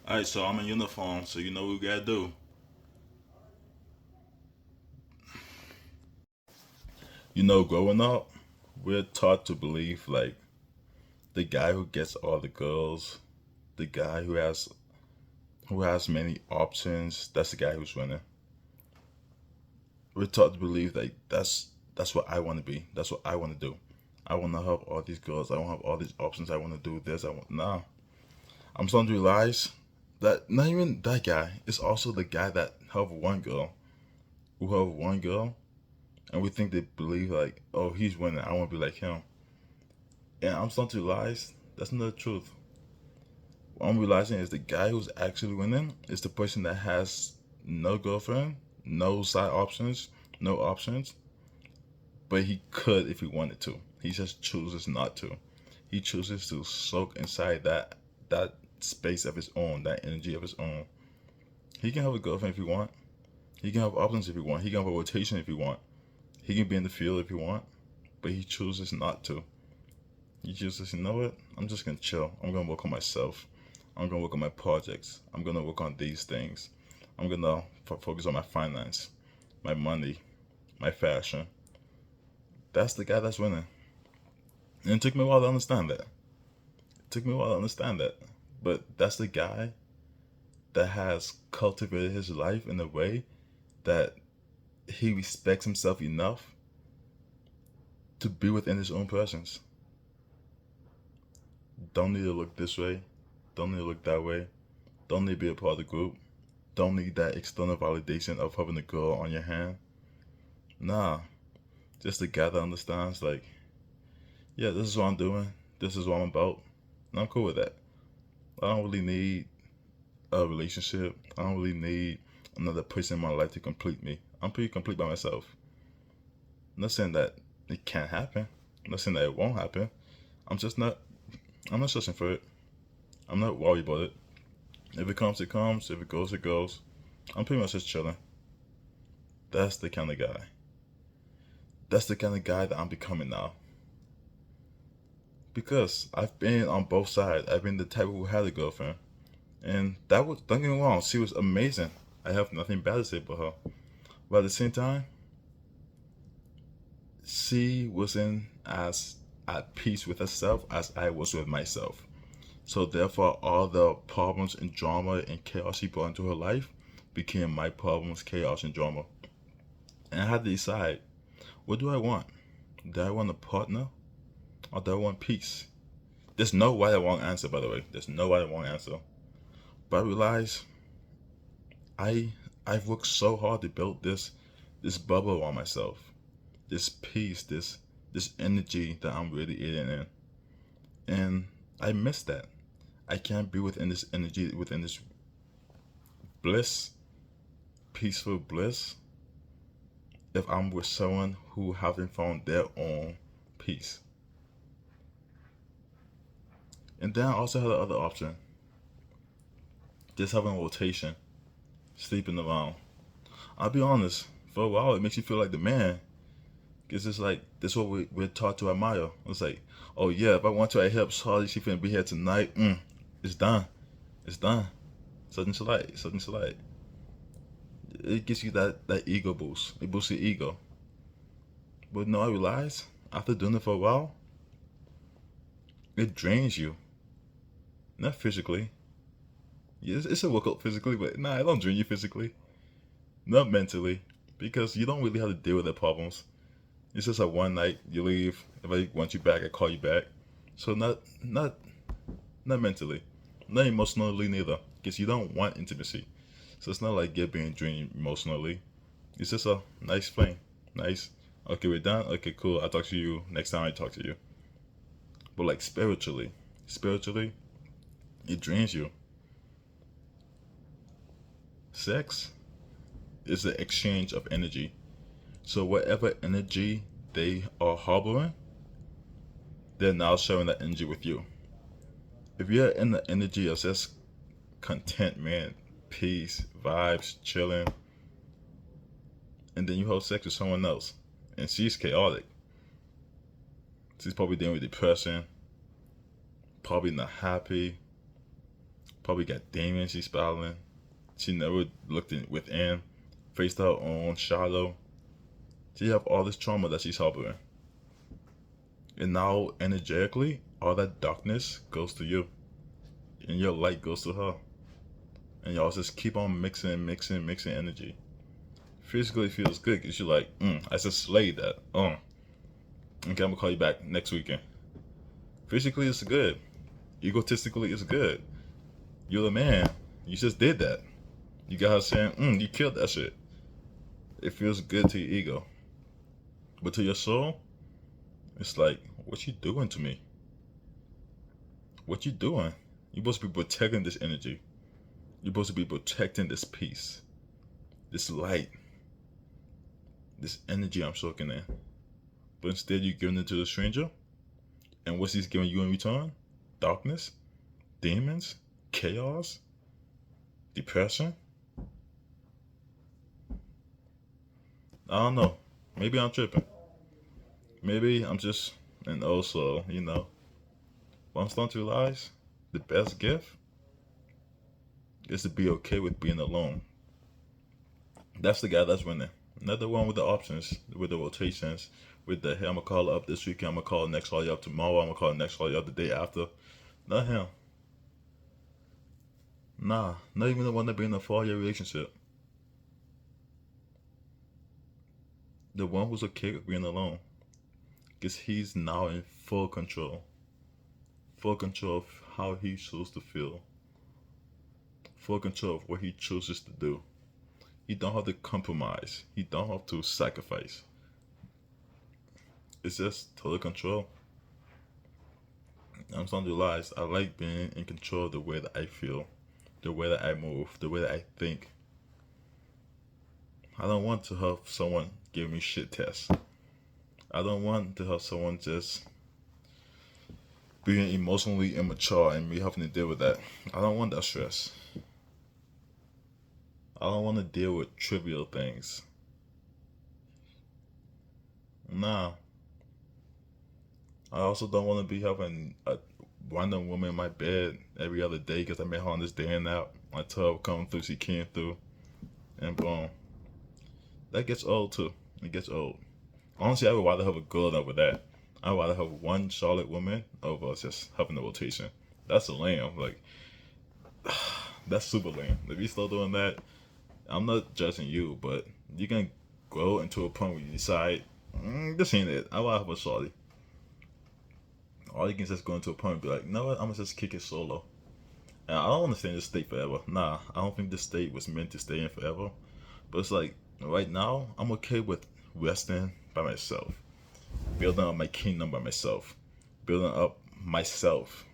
Alright, so I'm in uniform, so you know what we gotta do. Growing up, we're taught to believe like the guy who gets all the girls, the guy who has many options, that's the guy who's winning. We're taught to believe like that's what I want to be. That's what I want to do. I want to have all these girls. I want to have all these options. I want to do this. I want nah. I'm starting to realize that not even that guy. It's also the guy that have one girl, who have one girl, and we think they believe like, oh, he's winning. I want to be like him. And I'm starting to realize that's not the truth. What I'm realizing is the guy who's actually winning is the person that has no girlfriend, no side options, no options, but he could if he wanted to. He just chooses not to. He chooses to soak inside that space of his own, that energy of his own. He can have a girlfriend if he want. He can have options if he want. He can have a rotation if he want. He can be in the field if he want, but he chooses not to. He chooses, you know what? I'm just gonna chill. I'm gonna work on myself. I'm gonna work on my projects. I'm gonna work on these things. I'm gonna focus on my finance, my money, my fashion. That's the guy that's winning. And it took me a while to understand that. It took me a while to understand that. But that's the guy that has cultivated his life in a way that he respects himself enough to be within his own presence. Don't need to look this way. Don't need to look that way. Don't need to be a part of the group. Don't need that external validation of having a girl on your hand. Nah, just a guy that understands, like, yeah, this is what I'm doing. This is what I'm about. And I'm cool with that. I don't really need a relationship. I don't really need another person in my life to complete me. I'm pretty complete by myself. I'm not saying that it can't happen. I'm not saying that it won't happen. I'm just not. I'm not searching for it. I'm not worried about it. If it comes, it comes. If it goes, it goes. I'm pretty much just chilling. That's the kind of guy. That's the kind of guy that I'm becoming now. Because I've been on both sides. I've been the type who had a girlfriend. And that was, don't get me wrong, she was amazing. I have nothing bad to say about her. But at the same time, she wasn't as at peace with herself as I was with myself. So therefore, all the problems and drama and chaos she brought into her life became my problems, chaos, and drama. And I had to decide, what do I want? Do I want a partner or do I want peace? There's no right or wrong answer, by the way. There's no right or wrong answer. But I realized I I've worked so hard to build this bubble around myself, this peace, this energy that I'm radiating in, and I miss that. I can't be within this energy, within this bliss, peaceful bliss, if I'm with someone who haven't found their own peace. And then I also had the other option, just having a rotation, sleeping around. I'll be honest, for a while it makes you feel like the man. Cause it's like this is what we're taught to admire. It's like, oh yeah, if I want to, I help Charlie. She finna be here tonight. It's done. It's done. Such and light. Such and light. It gives you that ego boost. It boosts your ego. But no, I realize after doing it for a while, it drains you. Not physically. Yes, it's a workout physically, but nah, it don't drain you physically. Not mentally, because you don't really have to deal with the problems. It's just a one night. You leave. If I want you back, I call you back. So not mentally, not emotionally neither, because you don't want intimacy. So it's not like you're being drained emotionally. It's just a nice flame. Nice. Okay, we're done. Okay, cool. I'll talk to you next time I talk to you. But like spiritually, it drains you. Sex is the exchange of energy. So whatever energy they are harboring, they're now sharing that energy with you. If you're in the energy of just contentment, peace, vibes, chilling, and then you have sex with someone else, and she's chaotic. She's probably dealing with depression, probably not happy, Probably got demons she's battling. She never looked within, faced her own shadow. She have all this trauma that she's harboring. And now, energetically, all that darkness goes to you. And your light goes to her. And y'all just keep on mixing energy. Physically, it feels good because you're like, I just slayed that. Okay, I'm going to call you back next weekend. Physically, it's good. Egotistically, it's good. You're the man. You just did that. You got her saying, you killed that shit. It feels good to your ego. But to your soul, it's like, what you doing to me? What you doing? You're supposed to be protecting this energy. You're supposed to be protecting this peace, this light, this energy I'm soaking in. But instead, you're giving it to the stranger. And what's he's giving you in return? Darkness, demons, chaos, depression. I don't know. Maybe I'm tripping. Maybe I'm just an old soul, But I'm starting to realize the best gift is to be okay with being alone. That's the guy that's winning. Not the one with the options, with the rotations, with the, hey, I'm going to call up this weekend, I'm going to call next call you up tomorrow, I'm going to call next call you up the day after. Not him. Nah, not even the one that be in a 4-year relationship. The one who's okay with being alone. Because he's now in full control. Full control of how he chooses to feel. Full control of what he chooses to do. He don't have to compromise. He don't have to sacrifice. It's just total control. I'm starting to realize I like being in control of the way that I feel, the way that I move, the way that I think. I don't want to have someone give me shit tests. I don't want to have someone just being emotionally immature and me having to deal with that. I don't want that stress. I don't want to deal with trivial things. Nah. I also don't want to be having a random woman in my bed every other day because I met her on this day and out. My tub come through, she came through, and boom. That gets old too. It gets old. Honestly, I would rather have a girl over that. I'd rather have one Charlotte woman over just having a rotation. That's a lame. Like, that's super lame. If you still doing that, I'm not judging you, but you can grow into a point where you decide, this ain't it. I want to have a shorty. Or you can just go into a point and be like, you know what, I'm going to just kick it solo. And I don't want to stay in this state forever. Nah, I don't think this state was meant to stay in forever. But it's like, right now, I'm okay with resting by myself. Building up my kingdom by myself. Building up myself.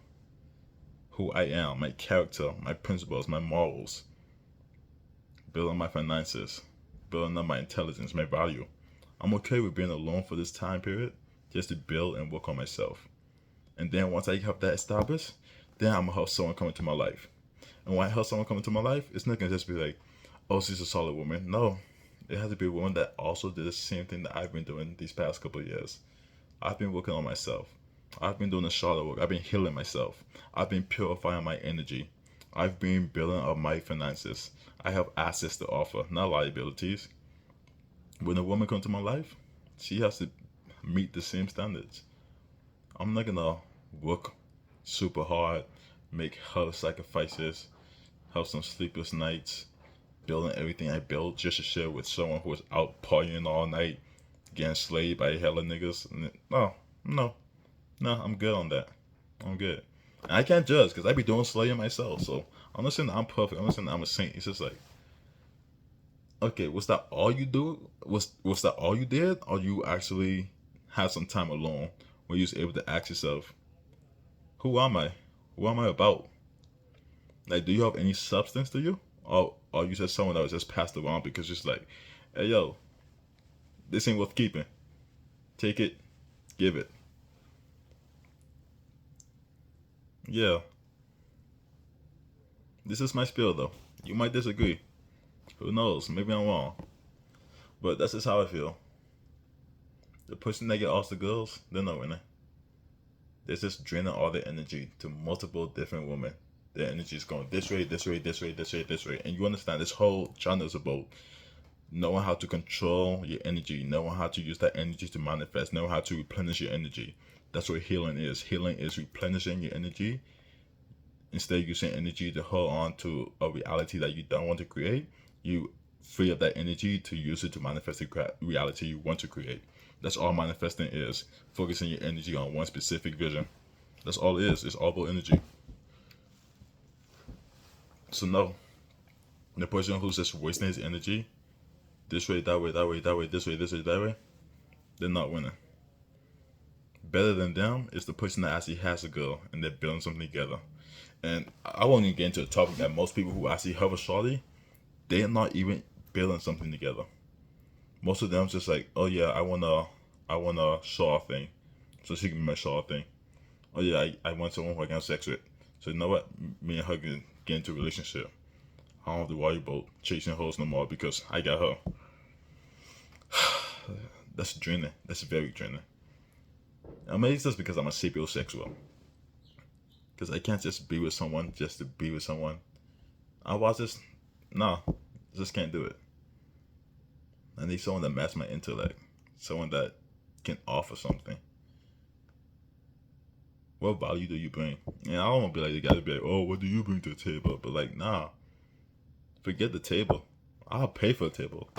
Who I am, my character, my principles, my morals. Building my finances. Building up my intelligence, my value. I'm okay with being alone for this time period. Just to build and work on myself. And then once I have that established, then I'm going to have someone come into my life. And when I have someone come into my life, it's not going to just be like, oh, she's a solid woman. No, it has to be a woman that also did the same thing that I've been doing these past couple of years. I've been working on myself. I've been doing the shadow work. I've been healing myself. I've been purifying my energy. I've been building up my finances. I have assets to offer, not liabilities. When a woman comes to my life, she has to meet the same standards. I'm not gonna work super hard, make hell sacrifices, have some sleepless nights, building everything I built just to share with someone who was out partying all night, getting slayed by hella niggas. No, I'm good on that. I'm good. And I can't judge because I be doing slaying myself. So I'm not saying that I'm perfect. I'm not saying that I'm a saint. It's just like, okay, was that all you do? Was that all you did, or you actually had some time alone where you was able to ask yourself, who am I? What am I about? Like, do you have any substance to you? Or are you just someone that was just passed around because just like, hey, yo, this ain't worth keeping. Take it, give it. Yeah. This is my spiel, though. You might disagree. Who knows? Maybe I'm wrong. But that's just how I feel. The person that get off the girls, they're not winning. They're just draining all their energy to multiple different women. The energy is going this way, this way, this way, this way, this way. And you understand this whole channel is about knowing how to control your energy, knowing how to use that energy to manifest, knowing how to replenish your energy. That's what healing is. Healing is replenishing your energy. Instead of using energy to hold on to a reality that you don't want to create, you free up that energy to use it to manifest the reality you want to create. That's all manifesting is. Focusing your energy on one specific vision. That's all it is. It's all about energy. So no, the person who's just wasting his energy this way, that way, that way, that way, this way, that way, they're not winning. Better than them is the person that actually has a girl and they're building something together. And I won't even get into a topic that most people who actually have a shorty, they're not even building something together. Most of them just like, oh yeah, I want a shaw thing, so she can be my shaw thing. Oh yeah, I want someone who I can have sex with. So you know what? Me and her can get into a relationship. I don't have to worry about chasing hoes no more because I got her. That's draining. That's very draining. I mean, it's just because I'm a sapiosexual. Because I can't just be with someone just to be with someone. I was just, no, just can't do it. I need someone that matches my intellect. Someone that can offer something. What value do you bring? And I don't want to be like the guy to be like, oh, what do you bring to the table? But like, nah, forget the table. I'll pay for the table.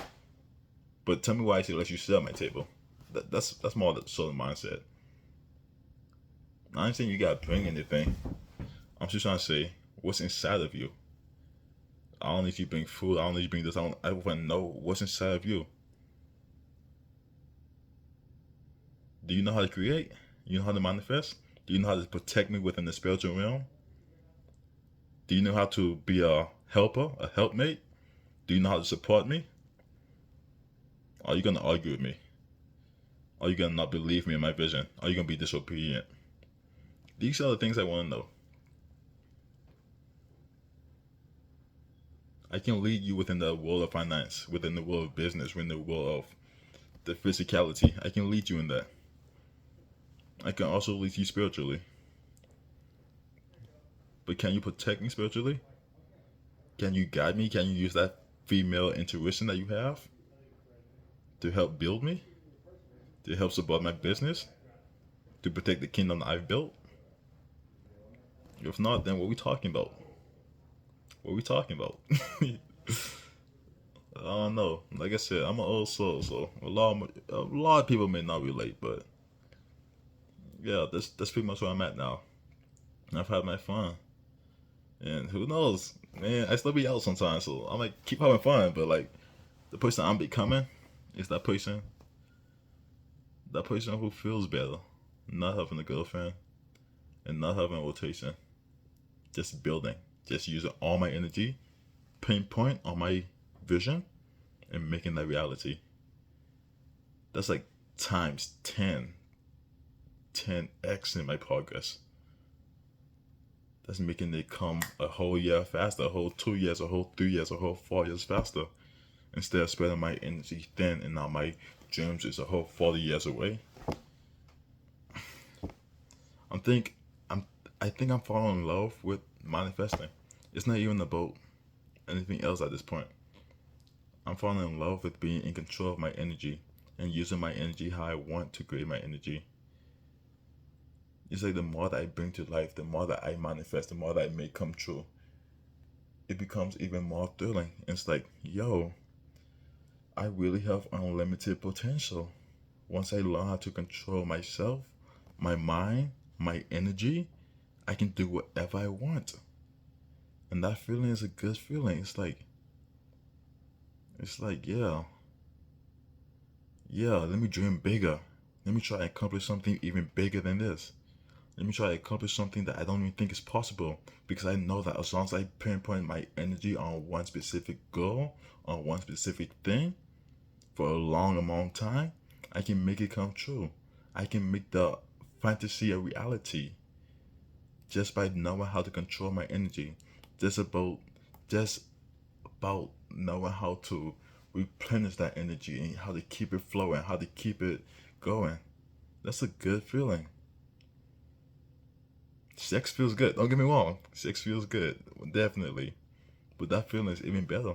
But tell me why I should let you sit at my table. That's more the sort of mindset. I ain't saying you gotta bring anything. I'm just trying to say what's inside of you. I don't need you to bring food. I don't need you to bring this. I want to know what's inside of you. Do you know how to create? You know how to manifest? Do you know how to protect me within the spiritual realm? Do you know how to be a helper, a helpmate? Do you know how to support me? Are you gonna argue with me? Are you gonna not believe me in my vision? Are you gonna be disobedient? These are the things I want to know. I can lead you within the world of finance, within the world of business, within the world of the physicality. I can lead you in that. I can also lead you spiritually. But can you protect me spiritually? Can you guide me? Can you use that female intuition that you have to help build me? To help support my business? To protect the kingdom that I've built? If not, then what are we talking about? What are we talking about? I don't know. Like I said, I'm an old soul, so a lot of people may not relate, but yeah, that's pretty much where I'm at now. I've had my fun, and who knows, man? I still be out sometimes, so I might keep having fun. But like the person I'm becoming is that person who feels better, not having a girlfriend and not having a rotation, just building, just using all my energy, pinpoint on my vision, and making that reality. That's like times 10x in my progress. That's making it come a whole year faster, a whole 2 years, a whole 3 years, a whole 4 years faster. Instead of spreading my energy thin and now my dreams is a whole 40 years away. I think I'm falling in love with manifesting. It's not even about anything else at this point. I'm falling in love with being in control of my energy and using my energy how I want to create my energy. It's like the more that I bring to life, the more that I manifest, the more that I make come true, it becomes even more thrilling. It's like, yo, I really have unlimited potential. Once I learn how to control myself, my mind, my energy, I can do whatever I want. And that feeling is a good feeling. It's like, yeah, let me dream bigger. Let me try and accomplish something even bigger than this. Let me try to accomplish something that I don't even think is possible because I know that as long as I pinpoint my energy on one specific goal, on one specific thing for a long amount of time, I can make it come true. I can make the fantasy a reality just by knowing how to control my energy. Just about just about knowing how to replenish that energy and how to keep it flowing, how to keep it going. That's a good feeling. Sex feels good. Don't get me wrong. Sex feels good, definitely. But that feeling is even better.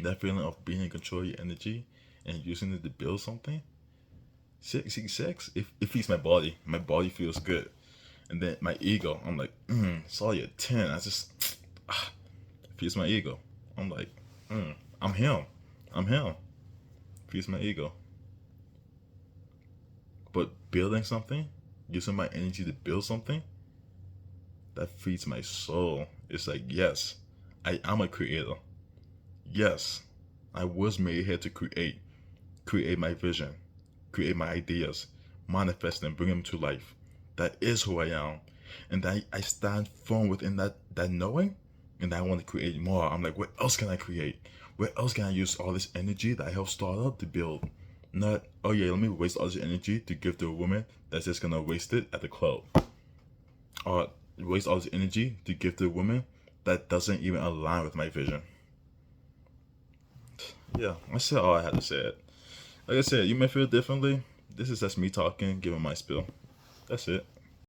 That feeling of being in control of your energy and using it to build something. Sex, it feeds my body. My body feels good. And then my ego, I'm like, sorry, a 10. I just, feeds my ego. I'm like, I'm him. I'm him. Feeds my ego. But building something, using my energy to build something, that feeds my soul. It's like, yes, I am a creator. Yes, I was made here to create my vision, create my ideas, manifest them, bring them to life. That is who I am. And I stand firm within that knowing, and I want to create more. I'm like, what else can I create? Where else can I use all this energy that I helped start up to build? Not, oh yeah, let me waste all this energy to give to a woman that's just gonna waste it at the club. Or waste all this energy to give to a woman that doesn't even align with my vision. Yeah, I said all I had to say. It. Like I said, you may feel differently. This is just me talking, giving my spill. That's it.